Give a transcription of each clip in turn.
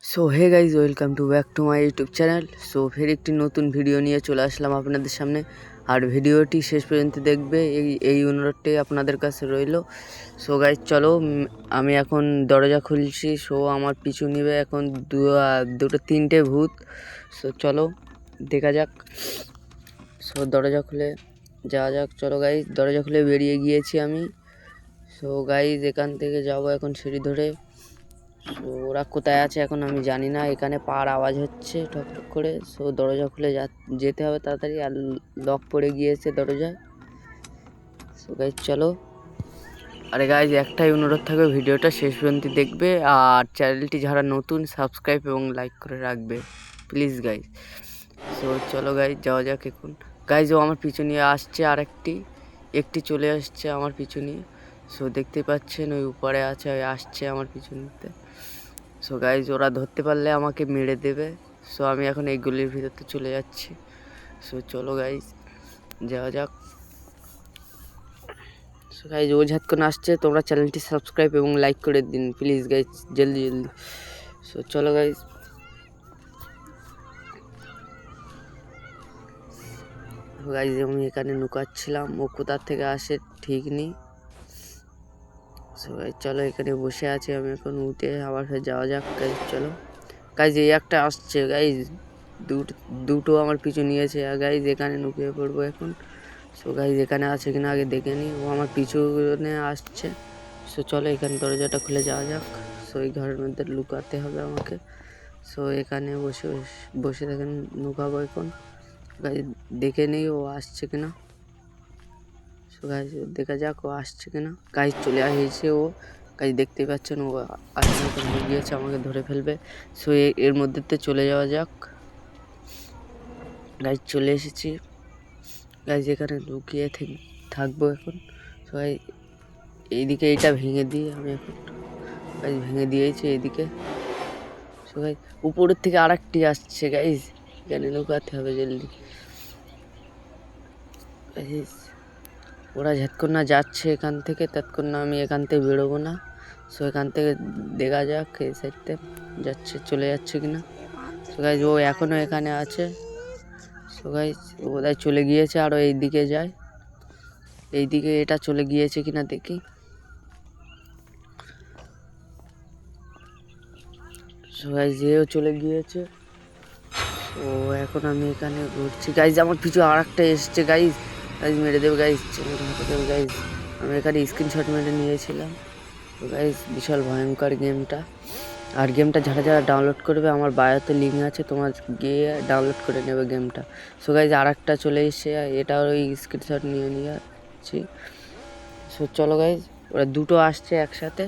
So hey guys, welcome to back to my YouTube channel. So ফের একটি নতুন video নিয়ে চলে আসলাম আপনাদের সামনে। আর ভিডিওটি শেষ পর্যন্ত দেখবে, এই অনুরোধটাই আপনাদের কাছে রইল। সো গাইজ চলো, আমি এখন দরজা খুলছি। সো আমার পিছু নিবে এখন দুটো তিনটে ভূত। সো চলো দেখা যাক। সো দরজা খুলে যাওয়া যাক। চলো গাইজ, দরজা খুলে বেরিয়ে গিয়েছি আমি। সো গাইজ এখান থেকে যাবো এখন সিঁড়ি ধরে। সো ওরা কোথায় আছে এখন আমি জানি না। এখানে পার আওয়াজ হচ্ছে ঠক ঠক করে। সো দরজা খুলে যেতে হবে তাড়াতাড়ি, আর লক পড়ে গিয়েছে দরজায়। সো গাইজ চলো। আরে গাইজ, একটাই অনুরোধ থাকবে, ভিডিওটা শেষ পর্যন্ত দেখবে, আর চ্যানেলটি যারা নতুন সাবস্ক্রাইব এবং লাইক করে রাখবে প্লিজ গাইজ। সো চলো গাইজ যাওয়া যাক এখন। গাইজ ও আমার পিছু নিয়ে আসছে, আর একটি চলে আসছে আমার পিছু নিয়ে। সো দেখতে পাচ্ছেন ওই উপরে আছে, ওই আসছে আমার পিছু নিতে। সো গাইজ ওরা ধরতে পারলে আমাকে মেরে দেবে। সো আমি এখন এই গলির ভিতরতে চলে যাচ্ছি। সো চলো গাইজ যাওয়া যাক। সো গাইজ ও ঝাতক্ষণ আসছে, তোমরা চ্যানেলটি সাবস্ক্রাইব এবং লাইক করে দিন প্লিজ গাইজ, জলদি জলদি। সো চলো গাইজ। গাইজ আমি এখানে লুকাচ্ছিলাম, ও কোথা থেকে আসে ঠিক নেই। সো গাইজ চলো, এখানে বসে আছি আমি, এখন উঠে আবার ফের যাওয়া যাক গাইজ। চলো গাইজ, এই একটা আসছে গাইজ, দুটো আমার পিছু নিয়েছে গাইজ। এখানে নুকিয়ে পড়বো এখন। সো গাইজ এখানে আছে কিনা আগে দেখে নিই। ও আমার পিছনে আসছে। সো চলো এখানে দরজাটা খুলে যাওয়া যাক। সো এই ঘরের মধ্যে লুকাতে হবে আমাকে। সো এখানে বসে বসে দেখেন লুকাবো এখন। গাইজ দেখে নিই ও আসছে কিনা। সো গাইজ দেখা যাক ও আসছে কিনা। গাইজ চলে আসছে ও। গাইজ দেখতেই পাচ্ছেন ও আসলে হয়ে গিয়েছে, আমাকে ধরে ফেলবে। সো এর মধ্যে চলে যাওয়া যাক। গাইজ চলে এসেছি। গাইজ এখানে লুকিয়ে থাকবো এখন। সবাই এইদিকে এইটা ভেঙে দিই আমি এখন। গাইজ ভেঙে দিয়েছি এইদিকে। সো গাইজ উপরের থেকে আরেকটি আসছে গাইজ, এখানে লুকাতে হবে জলদি। গাইজ ওরা যতক্ষণ না যাচ্ছে এখান থেকে ততক্ষণ না আমি এখান থেকে বেরোবো না। সো এখান থেকে দেখা যাক এই সাইডতে যাচ্ছে, চলে যাচ্ছে কিনা। সো গাইজ ও এখনও এখানে আছে। সো গাইজ ও বোধহয় চলে গিয়েছে, আরও এইদিকে যায়। এইদিকে এটা চলে গিয়েছে কিনা দেখি। সো গাইজ এও চলে গিয়েছে। ও এখন আমি এখানে ঘুরছি গাইজ, আমার পিছু আর একটা এসছে গাইজ। গাইজ মেরে দেবে গাইজ, মেরে দেবে গাইজ। আমি এখানে স্ক্রিনশট মেরে নিয়েছিলাম। তো গাইজ বিশাল ভয়ঙ্কর গেমটা। আর গেমটা যারা যারা ডাউনলোড করবে, আমার বায়োতে লিঙ্ক আছে, তোমার গিয়ে ডাউনলোড করে নেবে গেমটা। সো গাইজ আর একটা চলে এসছে, এটা ওই স্ক্রিনশট নিয়ে নিয়েছি। সো চলো গাইজ, ওরা দুটো আসছে একসাথে।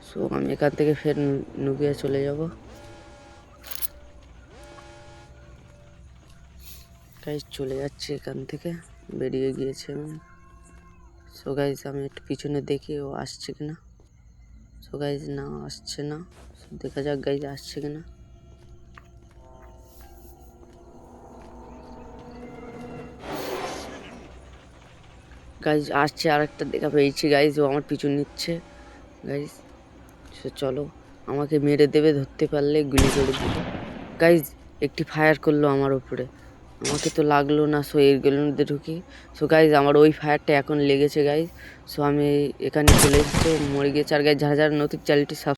সো আমি এখান থেকে ফের নুকিয়ে চলে যাব। গাইজ চলে যাচ্ছে এখান থেকে, বেরিয়ে গিয়েছে আমি। সো গাইজ আমি একটু পিছনে দেখি ও আসছে কিনা। সো গাইজ না, আসছে না। দেখা যাক গাইজ আসছে কিনা। গাইজ আসছে, আরেকটা দেখা পেয়েছি গাইজ, ও আমার পিছু নিচ্ছে গাইজ। সো চলো, আমাকে মেরে দেবে ধরতে পারলে, গুলি করে দেবে। গাইজ একটি ফায়ার করলো আমার উপরে, আমাকে তো লাগলো না। সো এর গেলের মধ্যে ঢুকি। সো গাইজ আমার ওই ফায়ারটা এখন লেগেছে গাইজ। সো আমি এখানে চলে এসেছি, মরে গিয়েছে। আর গাইজ যারা যারা নতুন চ্যানেলটি